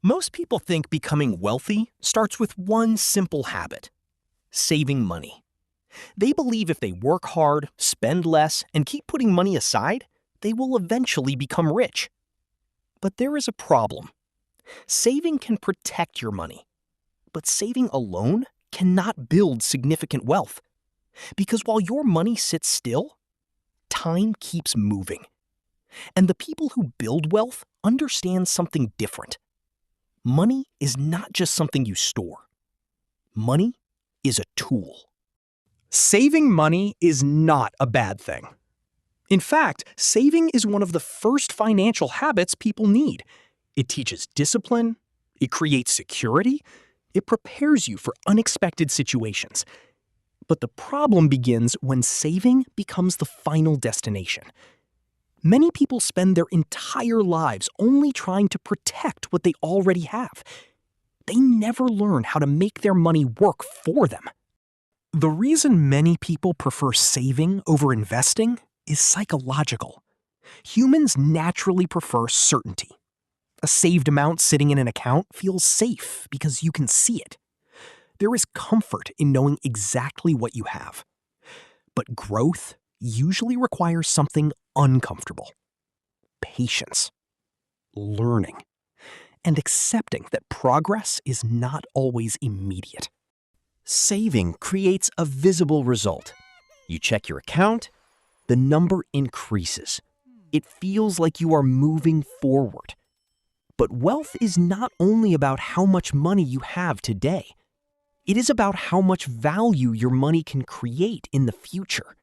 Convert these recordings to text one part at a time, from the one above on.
Most people think becoming wealthy starts with one simple habit: saving money. They believe if they work hard, spend less, and keep putting money aside, they will eventually become rich. But there is a problem. Saving can protect your money, but saving alone cannot build significant wealth. Because while your money sits still, time keeps moving. And the people who build wealth understand something different. Money is not just something you store. Money is a tool. Saving money is not a bad thing. In fact, saving is one of the first financial habits people need. It teaches discipline, it creates security, it prepares you for unexpected situations. But the problem begins when saving becomes the final destination. Many people spend their entire lives only trying to protect what they already have. They never learn how to make their money work for them. The reason many people prefer saving over investing is psychological. Humans naturally prefer certainty. A saved amount sitting in an account feels safe because you can see it. There is comfort in knowing exactly what you have. But growth usually requires something uncomfortable: patience, learning, and accepting that progress is not always immediate. Saving creates a visible result. You check your account, the number increases. It feels like you are moving forward. But wealth is not only about how much money you have today. It is about how much value your money can create in the future.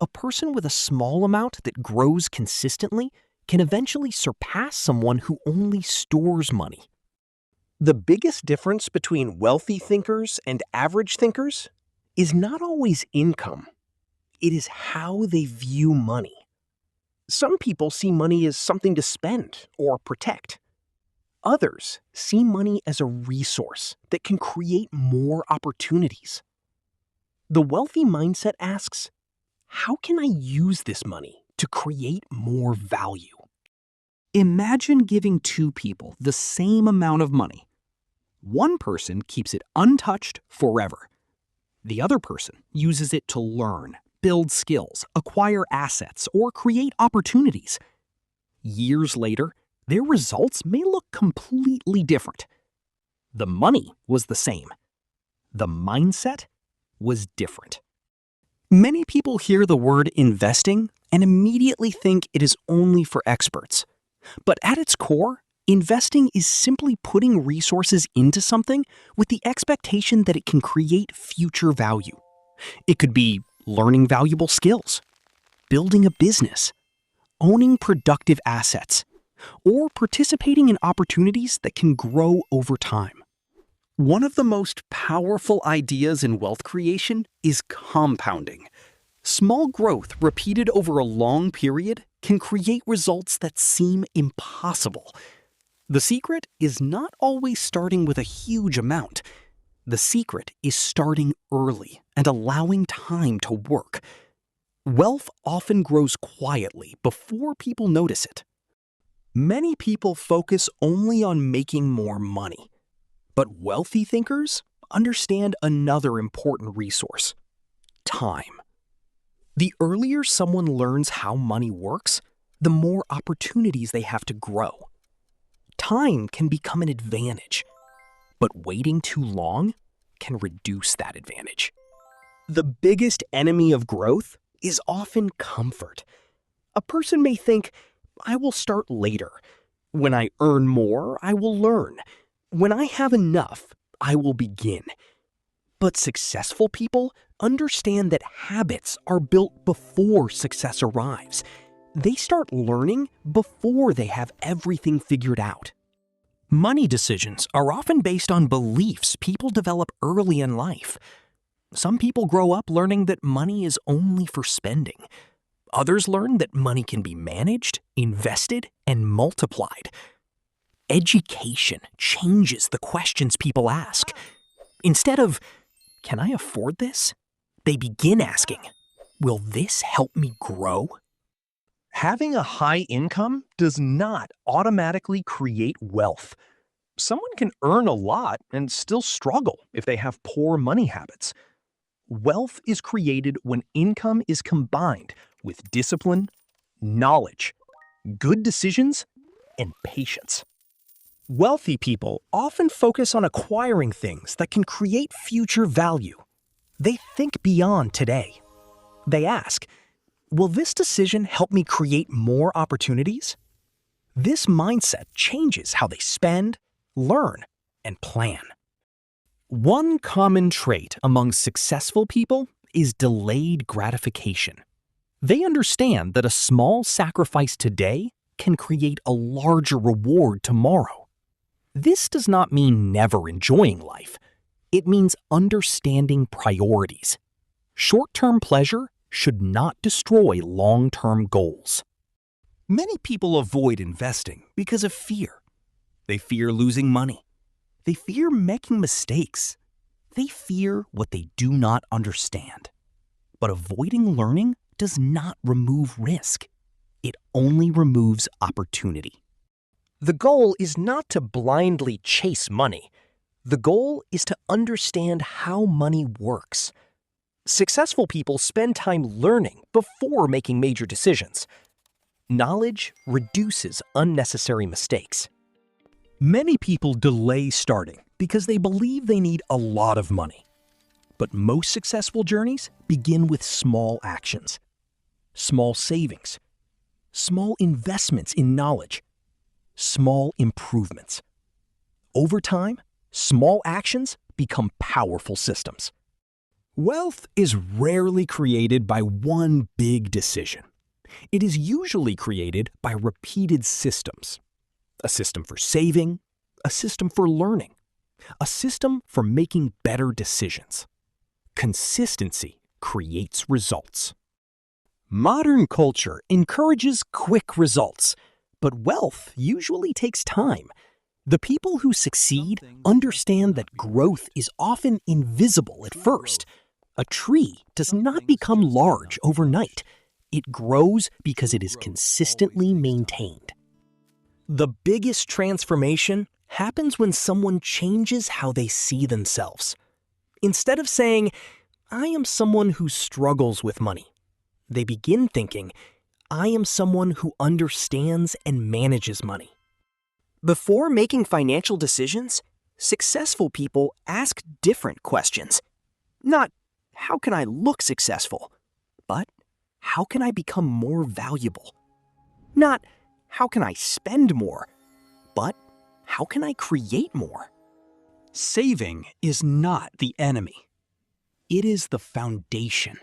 A person with a small amount that grows consistently can eventually surpass someone who only stores money. The biggest difference between wealthy thinkers and average thinkers is not always income. It is how they view money. Some people see money as something to spend or protect. Others see money as a resource that can create more opportunities. The wealthy mindset asks, how can I use this money to create more value? Imagine giving two people the same amount of money. One person keeps it untouched forever. The other person uses it to learn, build skills, acquire assets, or create opportunities. Years later, their results may look completely different. The money was the same. The mindset was different. Many people hear the word investing and immediately think it is only for experts. But at its core, investing is simply putting resources into something with the expectation that it can create future value. It could be learning valuable skills, building a business, owning productive assets, or participating in opportunities that can grow over time. One of the most powerful ideas in wealth creation is compounding. Small growth repeated over a long period can create results that seem impossible. The secret is not always starting with a huge amount. The secret is starting early and allowing time to work. Wealth often grows quietly before people notice it. Many people focus only on making more money. But wealthy thinkers understand another important resource: time. The earlier someone learns how money works, the more opportunities they have to grow. Time can become an advantage, but waiting too long can reduce that advantage. The biggest enemy of growth is often comfort. A person may think, I will start later. When I earn more, I will learn. When I have enough, I will begin. But successful people understand that habits are built before success arrives. They start learning before they have everything figured out. Money decisions are often based on beliefs people develop early in life. Some people grow up learning that money is only for spending. Others learn that money can be managed, invested, and multiplied. Education changes the questions people ask. Instead of, can I afford this? They begin asking, will this help me grow? Having a high income does not automatically create wealth. someone can earn a lot and still struggle if they have poor money habits. Wealth is created when income is combined with discipline, knowledge, good decisions, and patience. Wealthy people often focus on acquiring things that can create future value. They think beyond today. They ask, will this decision help me create more opportunities? This mindset changes how they spend, learn, and plan. One common trait among successful people is delayed gratification. They understand that a small sacrifice today can create a larger reward tomorrow. This does not mean never enjoying life. It means understanding priorities. Short-term pleasure should not destroy long-term goals. Many people avoid investing because of fear. They fear losing money. They fear making mistakes. They fear what they do not understand. But avoiding learning does not remove risk. It only removes opportunity. The goal is not to blindly chase money. The goal is to understand how money works. Successful people spend time learning before making major decisions. Knowledge reduces unnecessary mistakes. Many people delay starting because they believe they need a lot of money. But most successful journeys begin with small actions, small savings, small investments in knowledge, small improvements. Over time, small actions become powerful systems. Wealth is rarely created by one big decision. It is usually created by repeated systems. A system for saving, a system for learning, a system for making better decisions. Consistency creates results. Modern culture encourages quick results, but wealth usually takes time. The people who succeed understand that growth is often invisible at first. A tree does not become large overnight. It grows because it is consistently maintained. The biggest transformation happens when someone changes how they see themselves. Instead of saying, I am someone who struggles with money, they begin thinking, I am someone who understands and manages money. Before making financial decisions, successful people ask different questions. Not, how can I look successful? But, how can I become more valuable? Not, how can I spend more? But, how can I create more? Saving is not the enemy. It is the foundation.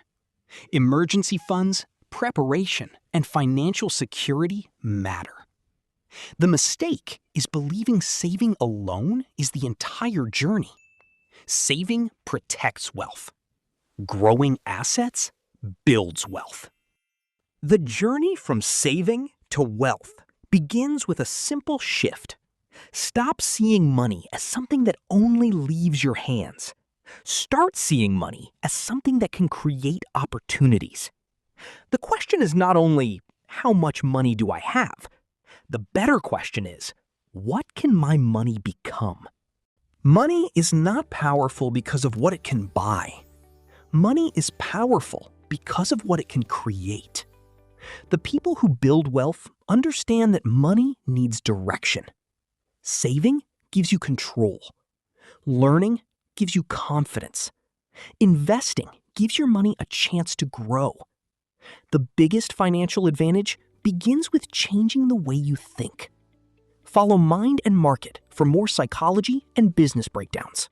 Emergency funds, preparation, and financial security matter. The mistake is believing saving alone is the entire journey. Saving protects wealth. Growing assets builds wealth. The journey from saving to wealth begins with a simple shift. Stop seeing money as something that only leaves your hands. Start seeing money as something that can create opportunities. The question is not only, how much money do I have? The better question is, what can my money become? Money is not powerful because of what it can buy. Money is powerful because of what it can create. The people who build wealth understand that money needs direction. Saving gives you control. Learning gives you confidence. Investing gives your money a chance to grow. The biggest financial advantage begins with changing the way you think. Follow Mind and Market for more psychology and business breakdowns.